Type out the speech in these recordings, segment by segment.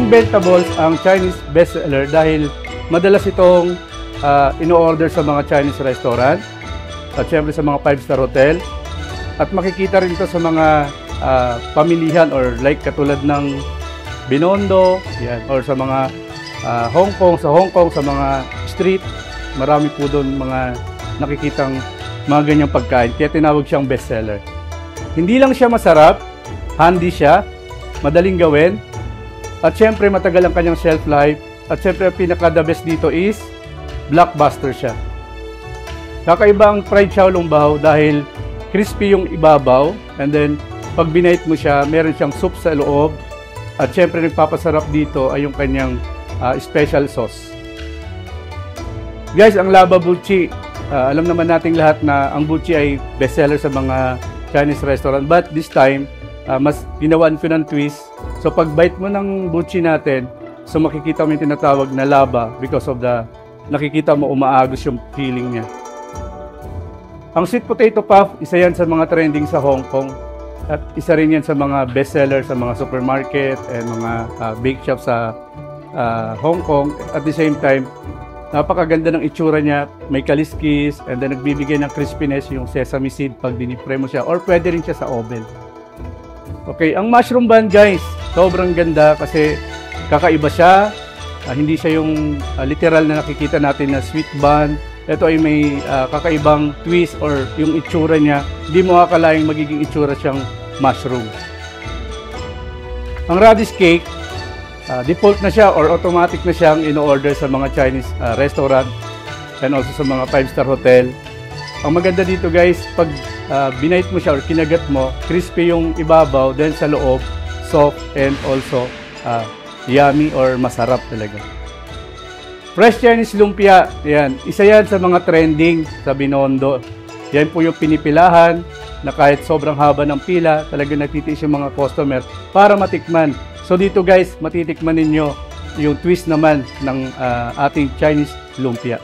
Naging vegetables ang Chinese bestseller dahil madalas itong ino-order sa mga Chinese restaurant at syempre sa mga 5-star hotel. At makikita rin ito sa mga pamilihan or like katulad ng Binondo, yan, or sa mga Hong Kong, sa mga street, marami po doon mga nakikitang mga ganyang pagkain. Kaya tinawag siyang bestseller. Hindi lang siya masarap, handy siya, madaling gawin, at syempre matagal ang kanyang shelf life. At syempre ang pinaka-the best dito is blockbuster siya. Kakaiba ang fried xiaolong bao dahil crispy yung ibabaw, and then pag binite mo siya, meron siyang soup sa loob. At syempre nagpapasarap dito ay yung kanyang special sauce. Guys, ang laba buchi, alam naman nating lahat na ang buchi ay bestseller sa mga Chinese restaurant, but this time mas ginawan ko ng twist. So pag bite mo ng buchi natin, so makikita mo yung tinatawag na laba because of the nakikita mo umaagos yung feeling niya. Ang sweet potato puff, isa yan sa mga trending sa Hong Kong. At isa rin yan sa mga bestseller sa mga supermarket and mga bake shop sa Hong Kong. At the same time, napakaganda ng itsura niya. May kaliskis and then nagbibigay ng crispiness yung sesame seed pag dinipre mo siya, or pwede rin siya sa oven. Okay, ang mushroom bun guys, sobrang ganda kasi kakaiba siya. Hindi siya yung literal na nakikita natin na sweet bun. Ito ay may kakaibang twist or yung itsura niya. Hindi mo akalaing magiging itsura siyang mushroom. Ang radish cake, default na siya or automatic na siyang in-order sa mga Chinese restaurant and also sa mga 5-star hotel. Ang maganda dito guys, pag binite mo siya or kinagat mo, crispy yung ibabaw, then sa loob, soft and also yummy or masarap talaga. Fresh Chinese lumpia, yan. Isa yan sa mga trending sa Binondo. Yan po yung pinipilahan na kahit sobrang haba ng pila, talagang nagtitiis yung mga customer para matikman. So dito guys, matitikman ninyo yung twist naman ng ating Chinese lumpia.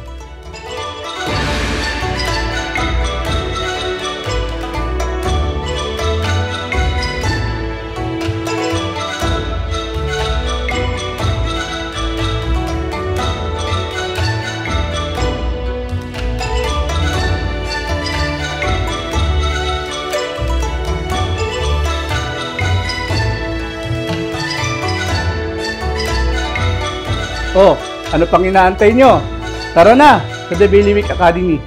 Oh, ano pang inaantay nyo? Tara na sa The Bailiwick Academy.